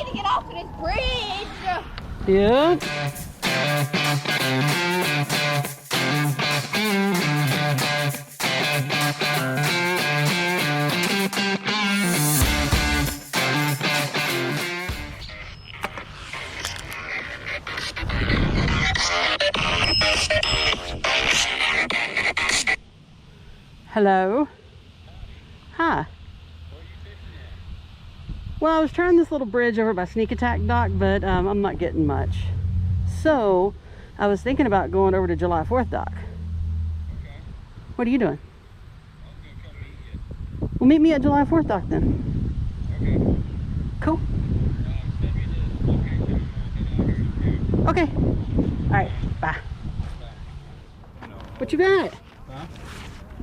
need to get off of this bridge. Yeah. Hello. Hi. Well, I was trying this little bridge over by Sneak Attack Dock, but I'm not getting much. So I was thinking about going over to July 4th Dock. Okay. What are you doing? I was gonna come meet you. Well, meet me at July 4th Dock then. Okay. Cool. Send me the location and we'll get out here to Okay. All right. Bye. do. What you got? Huh?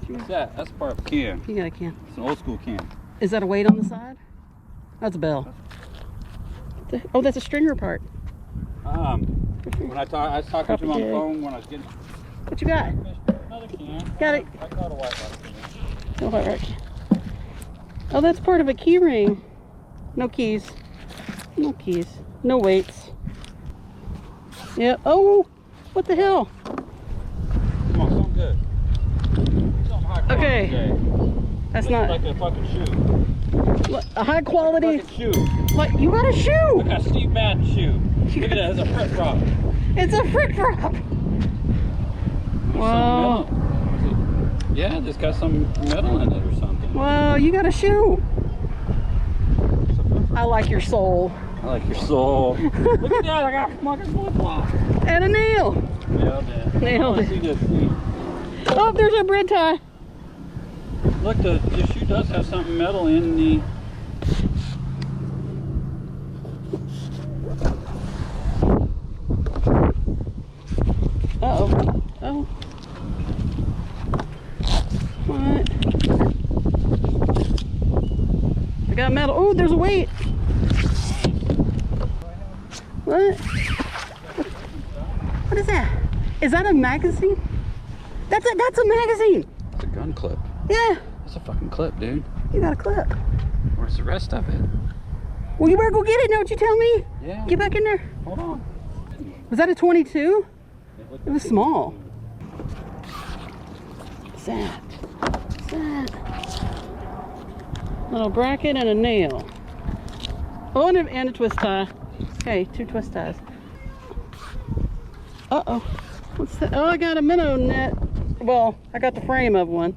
What's that? That's part of a can. You got a can. It's an old school can. Is that a weight on the side? That's a bell. Oh, that's a stringer part. When I was talking to him on the phone when I was getting What you got? another can. Got it. I got a white one. Oh, all right. Oh, that's part of a key ring. No keys. No keys. No weights. Yeah. Oh, what the hell? Come on, something good. Something high quality Okay. today. That's Looks not like a fucking shoe. a high quality. Fucking shoe. Like you got a Look shoe. at Steve Madden shoe. Look at that. It's a front prop. It's a frick drop. Wow. Yeah, it's got some metal in it or something. Wow, you got a shoe. I like your soul. I like your soul. Look at that, I got a fucking flip-flop. And a nail. Nailed it. Nailed it. See this thing. Oh, there's a bread tie. Look, the shoe does have something metal in the... Uh-oh. Oh. What? I got metal. Oh, there's a weight. What? What is that? Is that a magazine? That's a magazine. It's a gun clip. Yeah, That's a fucking clip, dude. you got a clip. Where's the rest of it? Well, you better go get it. Don't you tell me? Yeah. Get back in there. Hold on. Was that a 22? It was small. What's that? What's that? Little bracket and a nail. Oh, and a twist tie. Okay, 2 twist ties. Uh-oh. What's that? Oh, I got a minnow net. Well, I got the frame of one.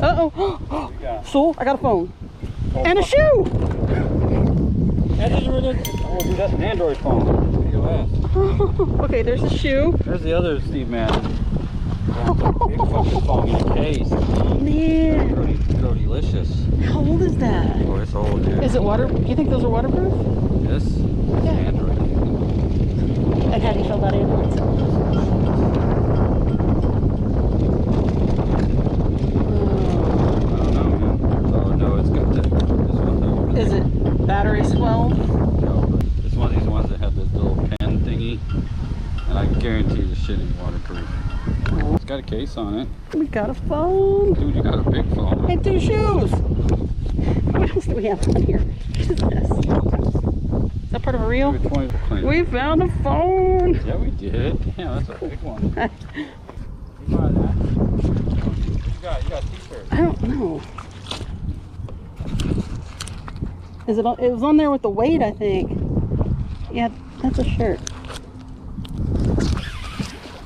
Uh-oh. So, I got a phone. And a shoe! That's an Android phone. POS. Okay, there's a shoe. There's the other Steve Madden. Big fucking phone in a case. Man, Grow delicious. how old is that? Oh, it's old, dude. Is it water? You think those are waterproof? This? Yeah. Android. And how do you feel about Androids? I don't know, man. Oh, no, it's got this one though. Is it battery swell? No, but it's one of these ones that have this little pen thingy. And I guarantee the shit is waterproof. It's got a case on it. We got a phone. Dude, you got a big phone. And 2 shoes. What else do we have on here? What is this? Is that part of a reel? We found a phone. Yeah, we did. Yeah, that's a big one. You buy that? What you got? You got t-shirts. I don't know. Is it? It was on there with the weight, I think. Yeah, that's a shirt.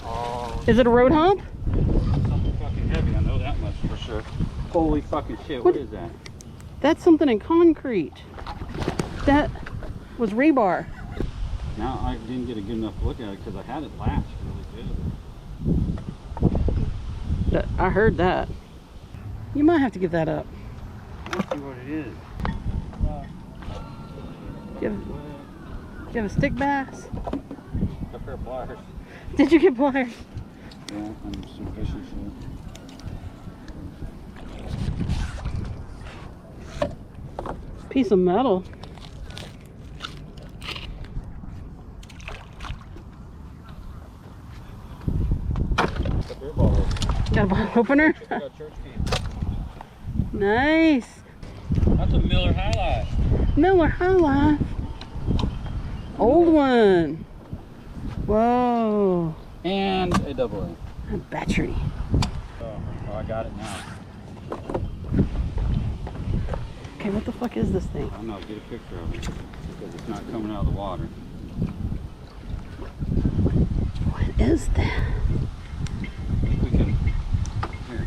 Oh, Is it a road hump? something fucking heavy. I know that much for sure. Holy fucking shit! What is that? That's something in concrete. That was rebar. Now I didn't get a good enough look at it because I had it latched really good. I heard that. You might have to give that up. Let's see what it is. Do you have a stick bass? A pair of pliers. Did you get pliers? Yeah, and some fishing shit. Piece of metal. It's a beer bottle. Got a bottle opener? Got church key. Nice. That's a Miller High Life. Miller High Life. Old one. Whoa. And a double A. A battery. Oh, I got it now. Okay, what the fuck is this thing? I don't know, get a picture of it. Because it's not coming out of the water. What is that? We can. Here.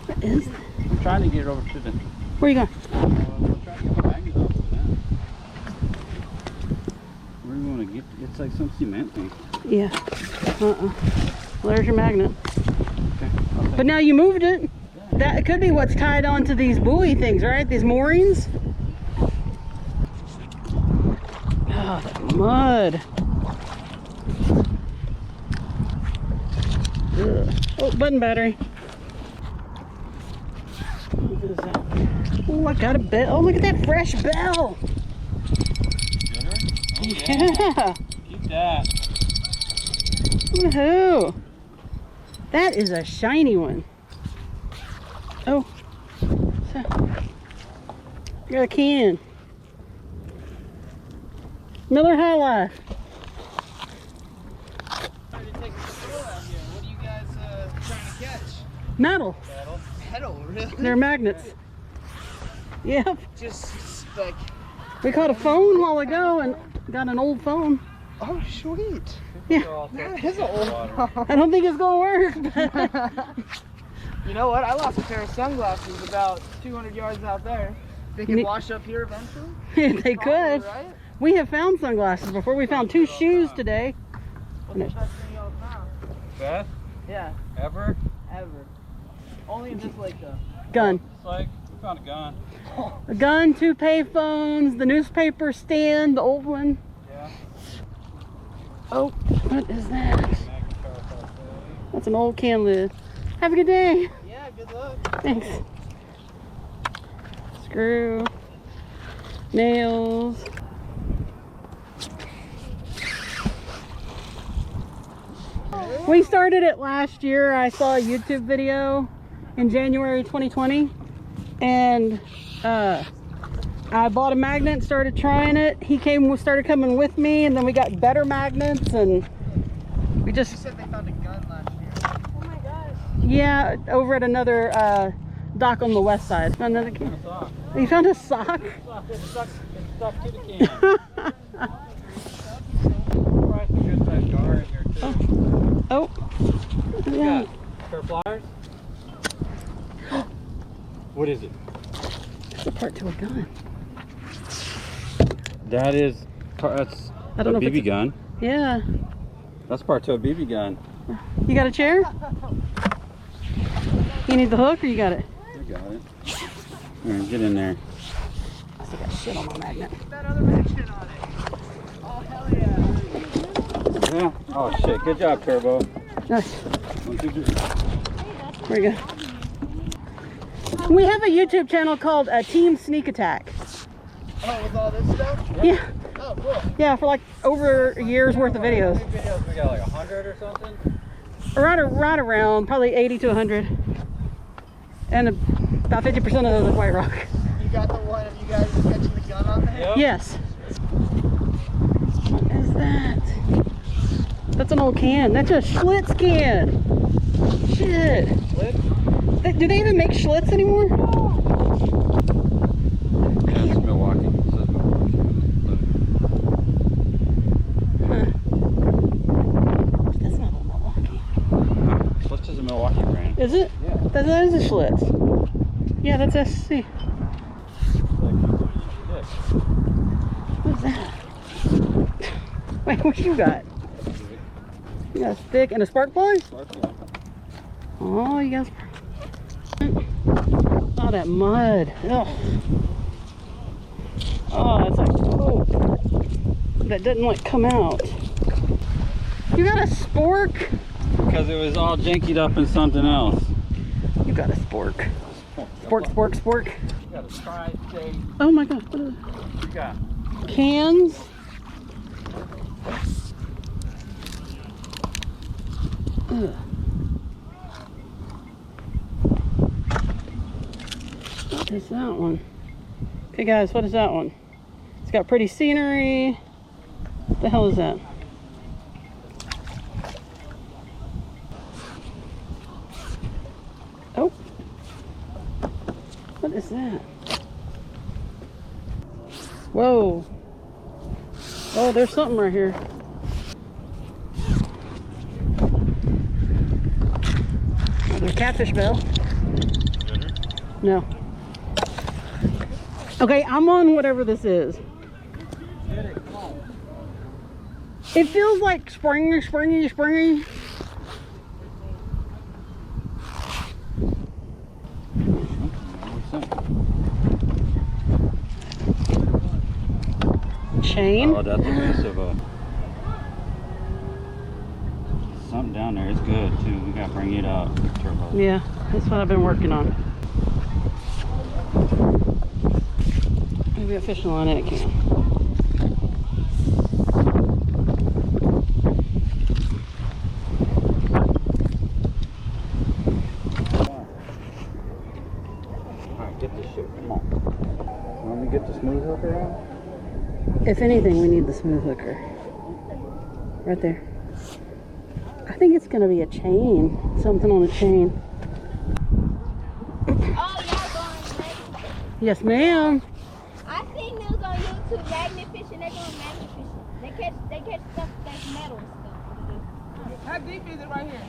What is that? I'm trying to get it over to the. Where you going? We'll try to get my magnet off of that. Where do you want to get? It's like some cement thing. Yeah. Well, there's your magnet. Okay. But now you moved it. That could be what's tied onto these buoy things, right? These moorings. Oh, the mud. Ugh. Oh, button battery. What is that? Oh, I got a bell. Oh, look at that fresh bell. Yeah. Keep that. Woohoo. That is a shiny one. Oh. So, got a can. Miller High Life. Trying to take a stroll out here. What are you guys trying to catch? Metal. Metal, really? They're magnets. Yep. Just like, We caught a phone a while ago and got an old phone. oh sweet. Yeah. That is an old phone. I don't think it's gonna work. But You know what? I lost a pair of sunglasses about 200 yards out there. They can wash up here eventually. they Probably, could. right? We have found sunglasses before. We found 2 shoes today. What's the best thing y'all found? Best Yeah, ever? ever. Only in this lake though. Gun. It's like we found a gun. A gun, 2 payphones, the newspaper stand, the old one. Yeah. Oh, what is that? Magnetar. That's an old can lid. Have a good day. Yeah, good luck. Thanks. Screw. Nails. We started it last year. I saw a YouTube video in January 2020 and I bought a magnet and started trying it. He started coming with me, and then we got better magnets, and we You just, said they found a gun last year. Oh my gosh. yeah, over at another dock on the west side. Another can. You found a sock? It's stuck to the can. Probably some good sized gar in here too. Oh, yeah. Pair of pliers? What is it? It's a part to a gun. That's I don't know a if BB gun. Yeah. That's part to a BB gun. You got a chair? You need the hook, or you got it? I got it. Here, get in there. I still got shit on my magnet. That other magnet on it. Oh hell yeah. Yeah. Oh shit. Good job, Turbo. Nice. 1, 2, 3. There you go. We have a YouTube channel called Team Sneak Attack. Oh, with all this stuff? Yeah. Oh, cool. Yeah, for like over a year's worth of videos. How many videos we got? Like 100 or something? Right around, probably 80 to 100. And about 50% of those are White Rock. You got the one of you guys catching the gun on there? Yep. Yes. What is that? That's an old can. That's a Schlitz can. Shit. Do they even make Schlitz anymore? Yeah, it's Milwaukee. It says Milwaukee. Huh. That's not a Milwaukee. Schlitz is a Milwaukee brand. Is it? Yeah. That is a Schlitz. Yeah, that's SC. What's that? Wait, what you got? You got a stick and a spark plug? Oh, you got a spark. Oh, that mud. Ugh. Oh, it's like, oh. That didn't like come out. You got a spork? Because it was all jankied up in something else. You got a spork. Spork. You got a tri-state. Oh my god. What is it? What you got? Cans. Ugh. What is that one? Okay guys, what is that one? It's got pretty scenery. What the hell is that? Oh. What is that? Whoa. Oh, there's something right here. Another catfish bell. No. Okay, I'm on whatever this is. It feels like springy. Chain? Oh, that's a piece of something down there. It's good too. We gotta bring it up. Yeah, that's what I've been working on. Maybe a fishing line in it can. Alright, get this shit. Come on. Want me to get the smooth hooker out? If anything, we need the smooth hooker. Right there. I think it's gonna be a chain. Something on a chain. Oh, y'all going Yes, ma'am. I seen news on YouTube, magnet fishing, they're going magnet fishing. They catch stuff that's metal and stuff. How deep is it right here?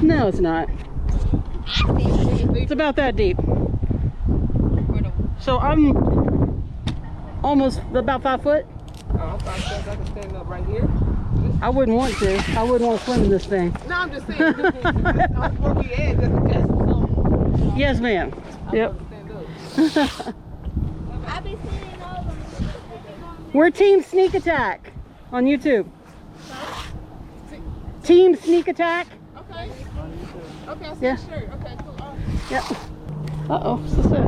No, it's not. I think It's about that deep. So I'm almost about 5 foot. Oh, I'm 5 steps. I can stand up right here. I wouldn't want to. I wouldn't want to swim in this thing. No, I'm just saying. I'm smoky edge just in case of something. Yes, ma'am. Yep. I be seeing all of them. We're Team Sneak Attack on YouTube. Team Sneak Attack. Okay. Okay, I see Yeah. the shirt. Okay, cool. Oh. Yep. Uh-oh, what's that?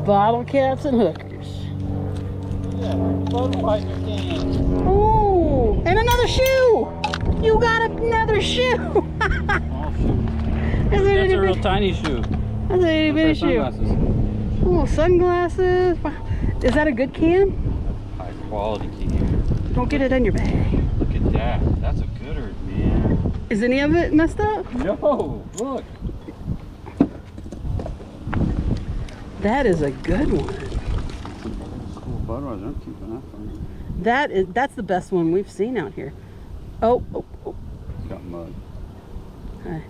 Bottle caps and hookers. Oh, and another shoe. You got another shoe. Oh, shoot. Is it That's a itty real bitty- tiny shoe. That's a itty bitty shoe. Sunglasses. Oh, sunglasses. Wow. Is that a good can? High quality key. Don't get it in your bag. Look at that. That's a gooder, man. Is any of it messed up? No, look. That is a good one. Cool Budweiser. I'm keeping that from you. That's the best one we've seen out here. Oh. It's got mud. Okay.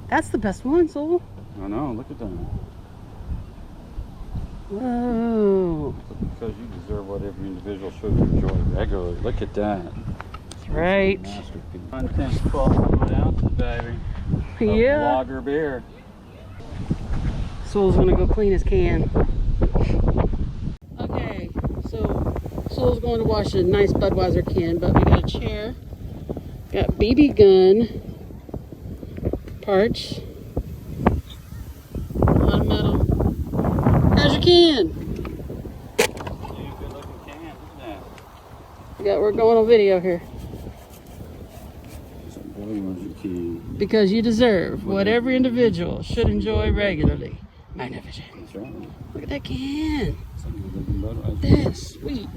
That's the best one, Soul. I know. Look at that. Whoa. Because you deserve what every individual should enjoy regularly. Look at that. That's right. Masterpiece. 10 to 12 ounces, baby. Yeah. Lager beer. Soul's gonna go clean his can. Okay, so Soul's going to wash a nice Budweiser can, but we got a chair, got BB gun parts, a lot of metal. How's your can? Good looking can. Look at that. We're going on video here. Can. Because you deserve what every individual should enjoy regularly. Magnificent. That's right. Look at that can. Something looking Budweiser. That's sweet.